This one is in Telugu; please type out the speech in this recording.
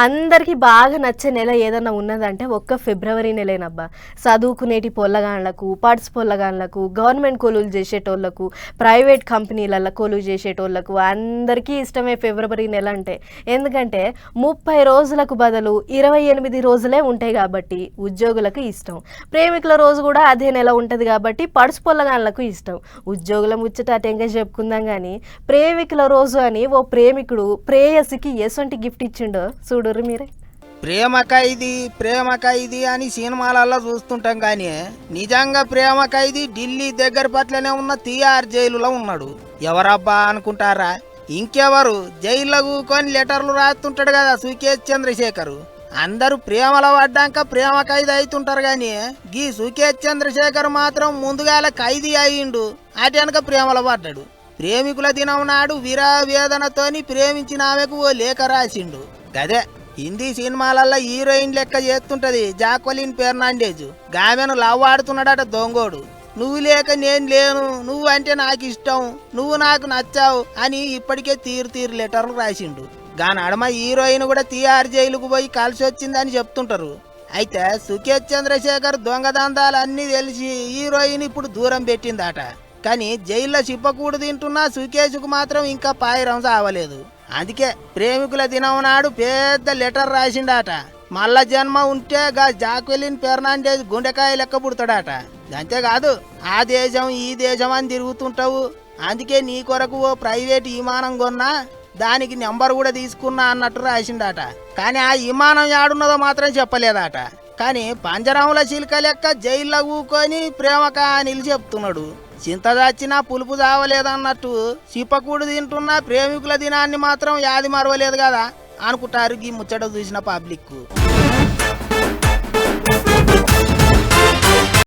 అందరికీ బాగా నచ్చే నెల ఏదన్నా ఉన్నదంటే ఒక్క ఫిబ్రవరి నెలేనబ్బా. చదువుకునేటి పొల్లగాండ్లకు, పర్స్ పొల్లగాండ్లకు, గవర్నమెంట్ కొలువులు చేసేటోళ్లకు, ప్రైవేట్ కంపెనీలలో కొలువు చేసేటోళ్లకు అందరికీ ఇష్టమే ఫిబ్రవరి నెల అంటే. ఎందుకంటే 30 రోజులకు బదులు 28 రోజులే ఉంటాయి కాబట్టి ఉద్యోగులకు ఇష్టం. ప్రేమికుల రోజు కూడా అదే నెల ఉంటుంది కాబట్టి పర్స్ పొల్లగాండ్లకు ఇష్టం. ఉద్యోగుల ముచ్చట అటెంగా చెప్పుకుందాం కానీ ప్రేమికుల రోజు అని ఓ ప్రేమికుడు ప్రేయసికి ఎసొంటి గిఫ్ట్ ఇచ్చిండో చూడుర్రి మీరే. ప్రేమ ఖైదీ అని సినిమాలలో చూస్తుంటాం కానీ నిజంగా ప్రేమ ఖైదీ ఢిల్లీ దగ్గర పట్లనే ఉన్న తిహార్ జైలులో ఉన్నాడు. ఎవరబ్బా అనుకుంటారా? ఇంకెవరు, జైల్లో కూకొని లెటర్లు రాస్తుంటాడు కదా సుకేష్ చంద్రశేఖర్. అందరూ ప్రేమలో పడ్డాక ప్రేమ ఖైదీ అవుతుంటారు కానీ గీ సుకేష్ చంద్రశేఖర్ మాత్రం ముందుగాల ఖైదీ అయ్యిండు, అటు వెనక ప్రేమలో పడ్డాడు. ప్రేమికుల దినం నాడు విరవేదనతోని ప్రేమించిన ఆమెకు ఓ లేఖ రాసిండు. గదే హిందీ సినిమాలల్లో హీరోయిన్ లెక్క చేస్తుంటది జాక్వలిన్ ఫెర్నాండెజ్. గామెను లవ్ ఆడుతున్నాడట దొంగోడు. నువ్వు లేక నేను లేను, నువ్వు అంటే నాకు ఇష్టం, నువ్వు నాకు నచ్చావు అని ఇప్పటికే తీరు లెటర్లు రాసిండు. గాని అడమ హీరోయిన్ కూడా తిహార్ జైలుకు పోయి కలిసి వచ్చిందని చెప్తుంటారు. అయితే సుకేష్ చంద్రశేఖర్ దొంగదందాలన్నీ తెలిసి హీరోయిన్ ఇప్పుడు దూరం పెట్టిందట. కానీ జైల్లో చిప్పకూడు తింటున్నా సుకేష్కు మాత్రం ఇంకా పాయిరం సావలేదు. అందుకే ప్రేమికుల దినం నాడు పెద్ద లెటర్ రాసిండట. మళ్ళా జన్మ ఉంటే గా జాక్వెలిన్ ఫెర్నాండెజ్ గుండెకాయ లెక్క పుడతాడట. అంతేకాదు ఆ దేశం ఈ దేశం అని తిరుగుతుంటావు, అందుకే నీ కొరకు ఓ ప్రైవేట్ విమానం కొన్నా, దానికి నెంబర్ కూడా తీసుకున్నా అన్నట్టు రాసిండట. కానీ ఆ విమానం యాడున్నదో మాత్రం చెప్పలేదట. కానీ పంజరంలో చిలుక లెక్క జైల్లో కూకొని ప్రేమ కానీలు చెప్తున్నాడు. చింత దాచినా పులుపు చావలేదన్నట్టు చిప్పకూడు తింటున్న ప్రేమికుల దినాన్ని మాత్రం యాది మరవలేదు కదా అనుకుంటారు ఈ ముచ్చట చూసిన పబ్లిక్.